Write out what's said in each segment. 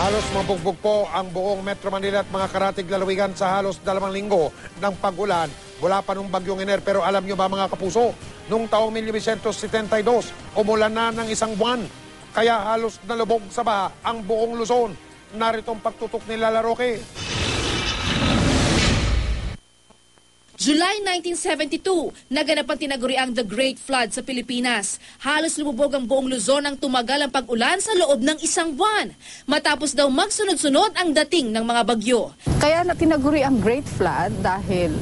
Halos mabugbog po ang buong Metro Manila at mga karatig lalawigan sa halos 2 linggo ng pag-ulan mula pa nung bagyong Iner. Pero alam nyo ba mga kapuso, nung taong 1972, umulan na ng 1 buwan. Kaya halos nalubog sa baha ang buong Luzon. Narito ang pagtutok ni Lala Roque. July 1972, naganap ang tinaguriang The Great Flood sa Pilipinas. Halos lumubog ang buong Luzon nang tumagal ang pag-ulan sa loob ng 1 buwan. Matapos daw magsunod-sunod ang dating ng mga bagyo. Kaya na tinaguri ang Great Flood dahil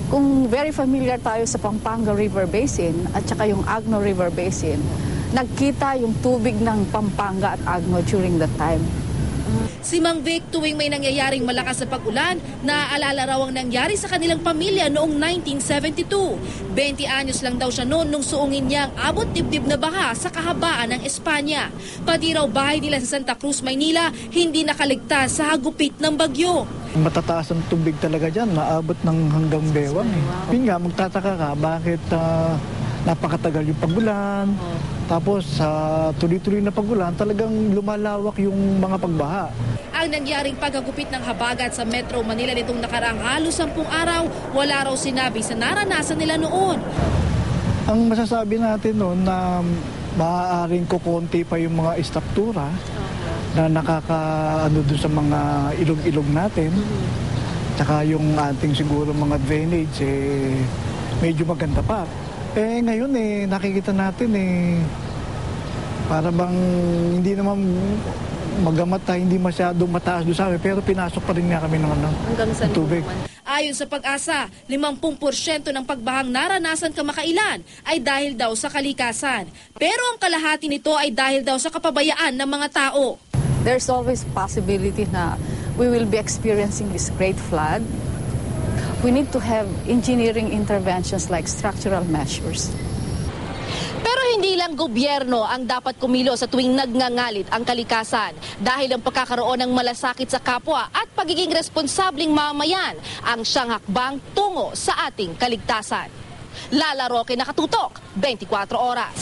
kung very familiar tayo sa Pampanga River Basin at saka yung Agno River Basin, nagkita yung tubig ng Pampanga at Agno during that time. Si Mang Vic, tuwing may nangyayaring malakas na pag-ulan, naaalala raw ang nangyari sa kanilang pamilya noong 1972. 20 anyos lang daw siya noon nung suungin niya ang abot dibdib na baha sa kahabaan ng Espanya. Pati raw bahay nila sa Santa Cruz, Maynila, hindi nakaligtas sa hagupit ng bagyo. Matataas ang tubig talaga dyan, naabot ng hanggang bewang. Yun nga, magtataka ka, bakit napakatagal yung pag-ulan. Tapos sa tuloy-tuloy na pag-ulan, talagang lumalawak yung mga pagbaha. Ang nangyaring paghagupit ng habagat sa Metro Manila nitong nakaraang halos 10 araw, wala raw sinabi sa naranasan nila noon. Ang masasabi natin noon na maaaring kukonti pa yung mga istruktura na nakakaano doon sa mga ilog-ilog natin. Tsaka yung ating siguro mga drainage, medyo maganda pa. Ngayon nakikita natin para bang hindi naman magamata, hindi masyadong mataas doon sa amin, pero pinasok pa rin nga kami ng tubig. Ayon sa Pag-asa, 50% ng pagbahang naranasan kamakailan ay dahil daw sa kalikasan. Pero ang kalahati nito ay dahil daw sa kapabayaan ng mga tao. There's always possibility na we will be experiencing this great flood. We need to have engineering interventions like structural measures. Pero hindi lang gobyerno ang dapat kumilo sa tuwing nagngangalit ang kalikasan dahil ang pagkakaroon ng malasakit sa kapwa at pagiging responsabling mamamayan ang siyang hakbang tungo sa ating kaligtasan. Lala Roque, Nakatutok, 24 Oras.